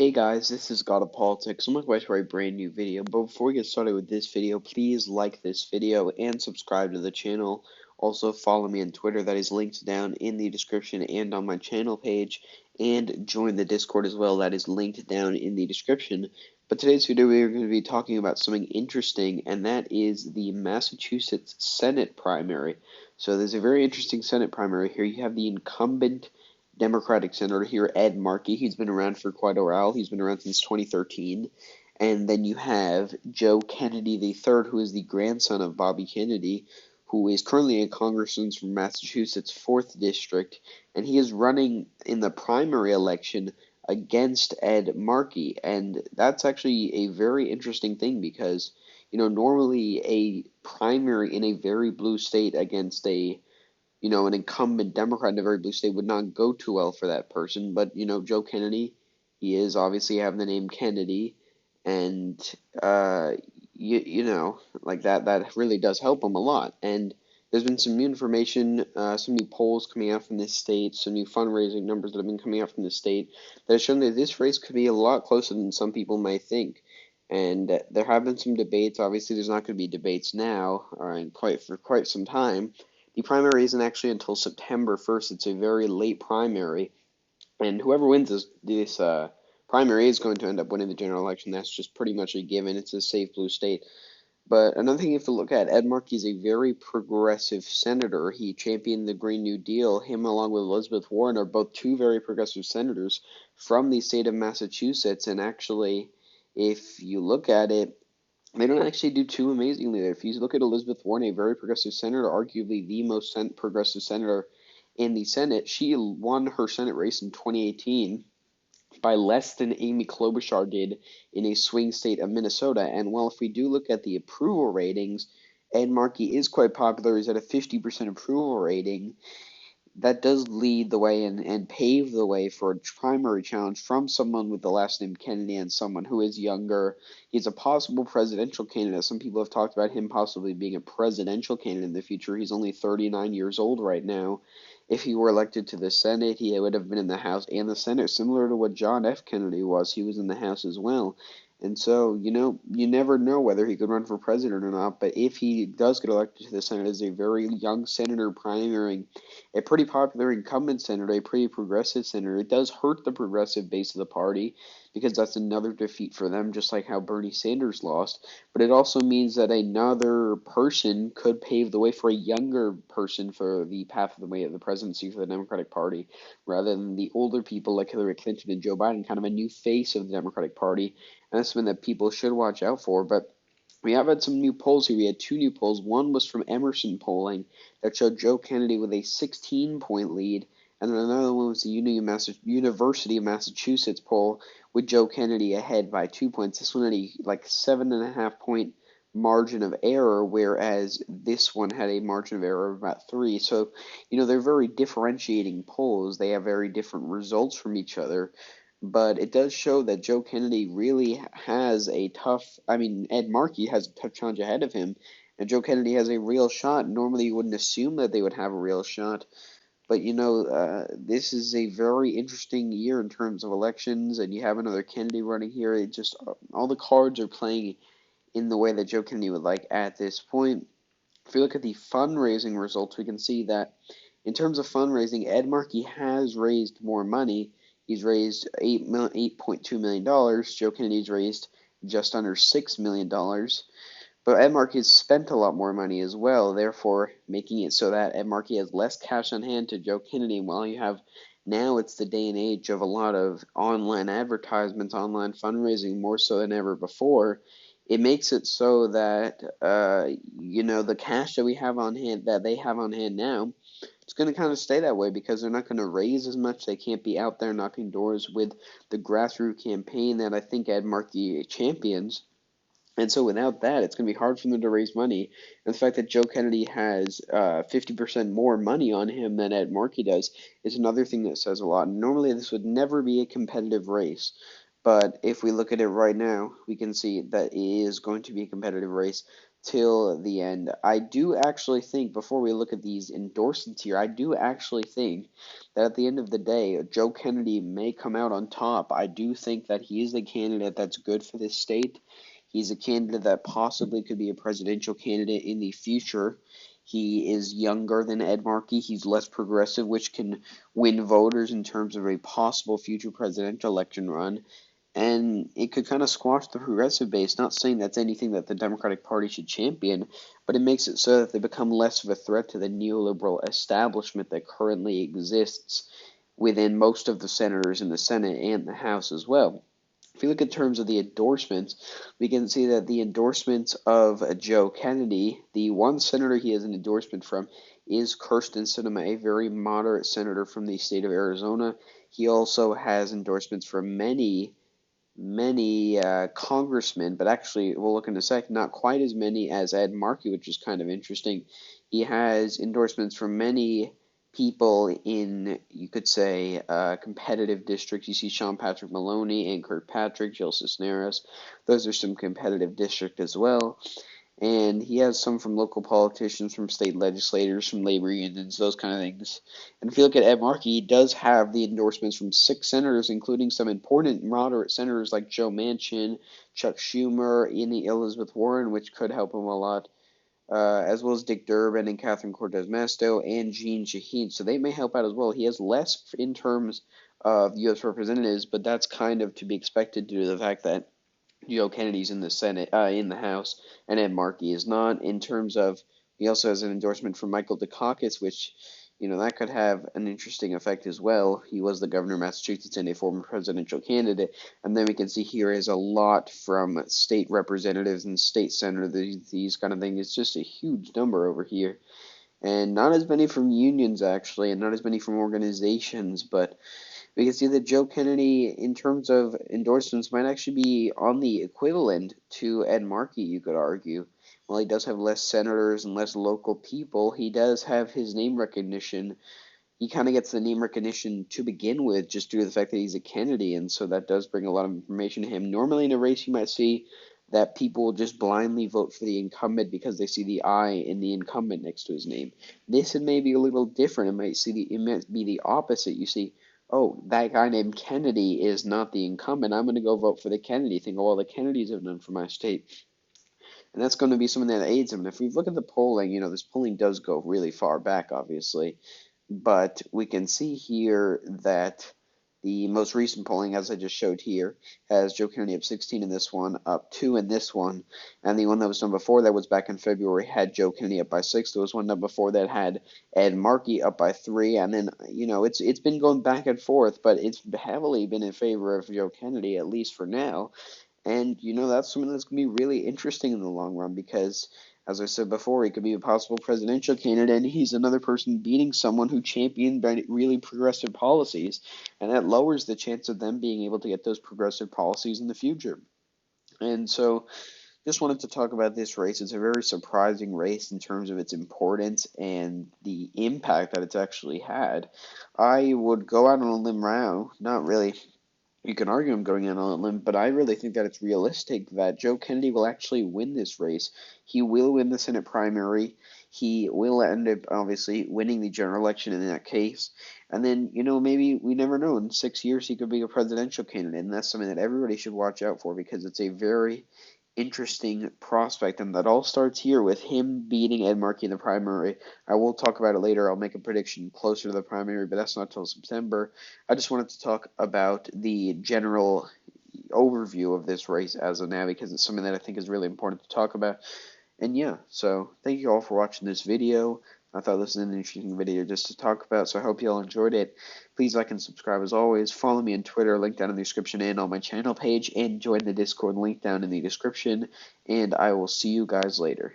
Hey guys, this is God of Politics. I'm back for a brand new video, but before we get started with this video, please like this video and subscribe to the channel. Also follow me on Twitter, that is linked down in the description and on my channel page, and join the Discord as well, that is linked down in the description. But today's video we are going to be talking about something interesting, and that is the Massachusetts Senate primary. So there's a very interesting Senate primary here. You have the incumbent Democratic Senator here, Ed Markey. He's been around for quite a while. He's been around since 2013. And then you have Joe Kennedy III, who is the grandson of Bobby Kennedy, who is currently a congressman from Massachusetts' 4th District, and he is running in the primary election against Ed Markey. And that's actually a very interesting thing because, normally a primary in a very blue state against an incumbent Democrat in a very blue state would not go too well for that person. But, Joe Kennedy, he is obviously having the name Kennedy, and, like that really does help him a lot. And there's been some new information, some new polls coming out from this state, some new fundraising numbers that have been coming out from the state that have shown that this race could be a lot closer than some people might think. And there have been some debates. Obviously, there's not going to be debates now, or for quite some time. The primary isn't actually until September 1st. It's a very late primary, and whoever wins this primary is going to end up winning the general election. That's just pretty much a given. It's a safe blue state. But another thing you have to look at, Ed Markey is a very progressive senator. He championed the Green New Deal. Him, along with Elizabeth Warren, are both two very progressive senators from the state of Massachusetts. And actually, if you look at it, they don't actually do too amazingly there. If you look at Elizabeth Warren, a very progressive senator, arguably the most progressive senator in the Senate, she won her Senate race in 2018 by less than Amy Klobuchar did in a swing state of Minnesota. And while if we do look at the approval ratings, Ed Markey is quite popular. He's at a 50% approval rating. That does lead the way and pave the way for a primary challenge from someone with the last name Kennedy and someone who is younger. He's a possible presidential candidate. Some people have talked about him possibly being a presidential candidate in the future. He's only 39 years old right now. If he were elected to the Senate, he would have been in the House and the Senate, similar to what John F. Kennedy was. He was in the House as well. And so, you never know whether he could run for president or not, but if he does get elected to the Senate as a very young senator primarying a pretty popular incumbent senator, a pretty progressive senator, it does hurt the progressive base of the party because that's another defeat for them, just like how Bernie Sanders lost. But it also means that another person could pave the way for a younger person for the path of the way of the presidency for the Democratic Party, rather than the older people like Hillary Clinton and Joe Biden, kind of a new face of the Democratic Party. And that's something that people should watch out for. But we have had some new polls here. We had two new polls. One was from Emerson Polling that showed Joe Kennedy with a 16-point lead, and then another one was the University of Massachusetts poll with Joe Kennedy ahead by 2 points. This one had a 7.5 point margin of error, whereas this one had a margin of error of about 3. So, they're very differentiating polls. They have very different results from each other. But it does show that Joe Kennedy really has Ed Markey has a tough challenge ahead of him, and Joe Kennedy has a real shot. Normally, you wouldn't assume that they would have a real shot, but this is a very interesting year in terms of elections, and you have another Kennedy running here. It just all the cards are playing in the way that Joe Kennedy would like at this point. If we look at the fundraising results, we can see that in terms of fundraising, Ed Markey has raised more money. He's raised $8.2 million. Joe Kennedy's raised just under $6 million. But Ed Markey has spent a lot more money as well, therefore making it so that Ed Markey has less cash on hand to Joe Kennedy. While you have now, it's the day and age of a lot of online advertisements, online fundraising, more so than ever before. It makes it so that the cash that we have on hand, that they have on hand now, it's going to kind of stay that way because they're not going to raise as much. They can't be out there knocking doors with the grassroots campaign that I think Ed Markey champions. And so without that, it's going to be hard for them to raise money. And the fact that Joe Kennedy has 50% more money on him than Ed Markey does is another thing that says a lot. Normally, this would never be a competitive race. But if we look at it right now, we can see that it is going to be a competitive race. till the end. I do actually think, before we look at these endorsements here, I do actually think that at the end of the day, Joe Kennedy may come out on top. I do think that he is a candidate that's good for this state. He's a candidate that possibly could be a presidential candidate in the future. He is younger than Ed Markey. He's less progressive, which can win voters in terms of a possible future presidential election run, and it could kind of squash the progressive base. Not saying that's anything that the Democratic Party should champion, but it makes it so that they become less of a threat to the neoliberal establishment that currently exists within most of the senators in the Senate and the House as well. If you look in terms of the endorsements, we can see that the endorsements of Joe Kennedy, the one senator he has an endorsement from, is Kyrsten Sinema, a very moderate senator from the state of Arizona. He also has endorsements from many congressmen, but actually, we'll look in a sec, not quite as many as Ed Markey, which is kind of interesting. He has endorsements from many people in, you could say, competitive districts. You see Sean Patrick Maloney and Kirkpatrick, Jill Cisneros. Those are some competitive districts as well. And he has some from local politicians, from state legislators, from labor unions, those kind of things. And if you look at Ed Markey, he does have the endorsements from 6 senators, including some important moderate senators like Joe Manchin, Chuck Schumer, and Elizabeth Warren, which could help him a lot, as well as Dick Durbin and Catherine Cortez Masto and Jeanne Shaheen. So they may help out as well. He has less in terms of U.S. representatives, but that's kind of to be expected due to the fact that Joe Kennedy's in the Senate, in the House, and Ed Markey is not. In terms of, he also has an endorsement from Michael Dukakis, which, that could have an interesting effect as well. He was the governor of Massachusetts and a former presidential candidate. And then we can see here is a lot from state representatives and state senators, these kind of things. It's just a huge number over here. And not as many from unions, actually, and not as many from organizations, but we can see that Joe Kennedy, in terms of endorsements, might actually be on the equivalent to Ed Markey, you could argue. While he does have less senators and less local people, he does have his name recognition. He kind of gets the name recognition to begin with just due to the fact that he's a Kennedy, and so that does bring a lot of information to him. Normally in a race, you might see that people will just blindly vote for the incumbent because they see the I in the incumbent next to his name. This may be a little different. It might be the opposite. You see, oh, that guy named Kennedy is not the incumbent. I'm going to go vote for the Kennedy thing. Oh, well, the Kennedys have done for my state. And that's going to be something that aids him. And if we look at the polling, this polling does go really far back, obviously. But we can see here that the most recent polling, as I just showed here, has Joe Kennedy up 16 in this one, up 2 in this one, and the one that was done before that was back in February, had Joe Kennedy up by 6. There was one done before that had Ed Markey up by 3, and then, it's been going back and forth, but it's heavily been in favor of Joe Kennedy, at least for now. And, that's something that's going to be really interesting in the long run because, as I said before, he could be a possible presidential candidate, and he's another person beating someone who championed really progressive policies, and that lowers the chance of them being able to get those progressive policies in the future. And so, just wanted to talk about this race. It's a very surprising race in terms of its importance and the impact that it's actually had. I would go out on a limb now, not really. You can argue I'm going out on a limb, but I really think that it's realistic that Joe Kennedy will actually win this race. He will win the Senate primary. He will end up, obviously, winning the general election in that case. And then, maybe, we never know, in 6 years he could be a presidential candidate, and that's something that everybody should watch out for because it's a very interesting prospect, and that all starts here with him beating Ed Markey in the primary. I will talk about it later. I'll make a prediction closer to the primary, but that's not until September. I just wanted to talk about the general overview of this race as of now because it's something that I think is really important to talk about. And yeah, so thank you all for watching this video. I thought this was an interesting video just to talk about, so I hope you all enjoyed it. Please like and subscribe as always. Follow me on Twitter, link down in the description and on my channel page, and join the Discord, link down in the description. And I will see you guys later.